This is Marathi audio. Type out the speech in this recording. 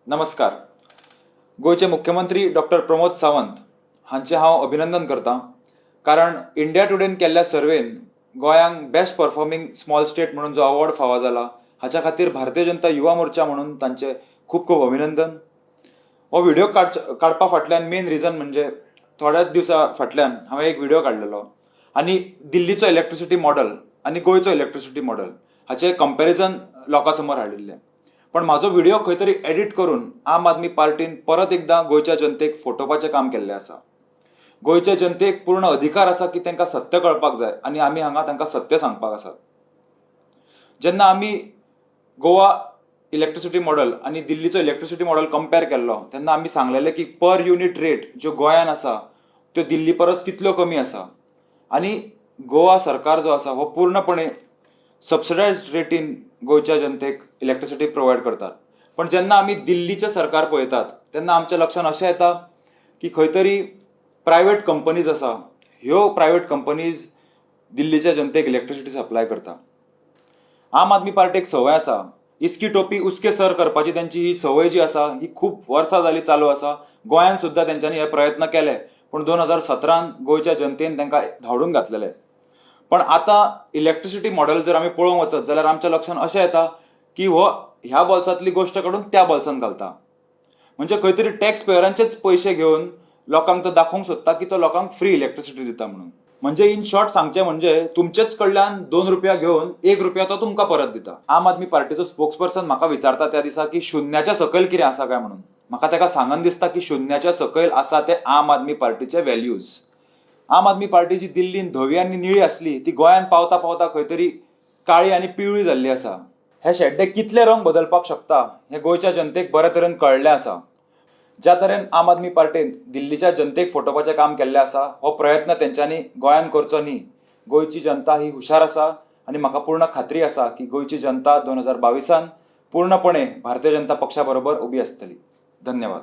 नमस्कार. गोयचे मुख्यमंत्री डॉक्टर प्रमोद सावंत हांचे हांव अभिनंदन करता, कारण इंडिया टुडेन केल्ल्या सर्वेन गोंयांक बेस्ट परफॉर्मिंग स्मॉल स्टेट म्हणून जो अवॉर्ड फावो जाला हाच्या खातीर भारतीय जनता युवा मोर्चा म्हणून तांचे खूब खूब अभिनंदन. हो व्हिडिओ काडपा फाटल्यान मेन रिजन म्हणजे थोड्याच दिवसा फाटल्यान हांवें एक व्हिडिओ काडलेलो आनी दिल्लीचो इलेक्ट्रिसिटी मॉडल आनी गोंयचो इलेक्ट्रिसिटी मॉडल हाचे कंपॅरिजन लोकां समोर हाडिल्लें. पण म्हाजो व्हिडिओ खंय तरी एडिट करून आम आदमी पार्टीन परत एकदां गोंयच्या जनतेक फटोवपाचें काम केल्लें आसा. गोंयच्या जनतेक पूर्ण अधिकार आसा की तांकां सत्य कळपाक जाय आनी आमी हांगा तांकां सत्य सांगपाक आसा. जेन्ना आमी गोवा इलेक्ट्रिसिटी मॉडल आनी दिल्लीचो इलेक्ट्रिसिटी मॉडल कंपेर केल्लो तेन्ना आमी सांगलेलें की पर युनिट रेट ज्यो गोंयान आसा त्यो दिल्ली परस कितल्यो कमी आसा आनी गोवा सरकार जो आसा हो पूर्णपणे सबसिडायज्ड रेटीन गोंयच्या जनतेक इलेक्ट्रिसिटी प्रोवायड करतात. पण जेन्ना आमी दिल्लीचें सरकार पळयतात तेन्ना आमच्या लक्षांत अशें येता की खंय तरी प्रायवेट कंपनीज आसा, ह्यो प्रायवेट कंपनीज दिल्लीच्या जनतेक इलेक्ट्रिसिटी सप्लाय करता. आम आदमी पार्टीक संवय आसा इस्की टोपी उस्के सर करपाची. त्यांची ही संवय जी आसा ही खूब वर्सां जाली चालू आसा. गोंयांत सुद्दां तेंच्यांनी हे प्रयत्न केले, पण 2017 गोंयच्या जनतेन तांकां धांवडून घातलेले. पण आतां इलेक्ट्रिसिटी मॉडेल जर आमी पळोवंक वचत जाल्यार आमच्या लक्षांत अशें येता की हो ह्या बोल्सांतली गोश्ट काडून त्या बोल्सांत घालता. म्हणजे खंय तरी टॅक्स पेयरांचेच पयशे घेवन लोकांक तो दाखोवंक सोदता की तो लोकांक फ्री इलेक्ट्रिसिटी दिता म्हणून. म्हणजे इन शॉर्ट सांगचें म्हणजे तुमचेच कडल्यान 2 रुपया घेवन 1 रुपया तो तुमकां परत दिता. आम आदमी पार्टीचो स्पोक्सपर्सन म्हाका विचारता त्या दिसा की शुन्याच्या सकयल कितें आसा काय म्हणून. म्हाका ताका सांगन दिसता की शुन्याच्या सकयल आसा ते आम आदमी पार्टीचे व्हॅल्यूज. आम आदमी पार्टी जी दिल्लीन धवी आनी निळी आसली ती गोंयान पावता पावता खंय तरी काळी आनी पिवळी जाल्ली आसा. हे शेड्डे कितले रंग बदलपाक शकता हे गोंयच्या जनतेक बरे तरेन कळ्ळें आसा. ज्या तरेन आम आदमी पार्टीन दिल्लीच्या जनतेक फटोवपाचें काम केल्लें आसा हो प्रयत्न तेंच्यांनी गोंयान करचो न्ही. गोंयची जनता ही हुशार आसा आनी म्हाका पूर्ण खात्री आसा की गोंयची जनता 2022 पूर्णपणे भारतीय जनता पक्षा बरोबर उबी आसतली. धन्यवाद.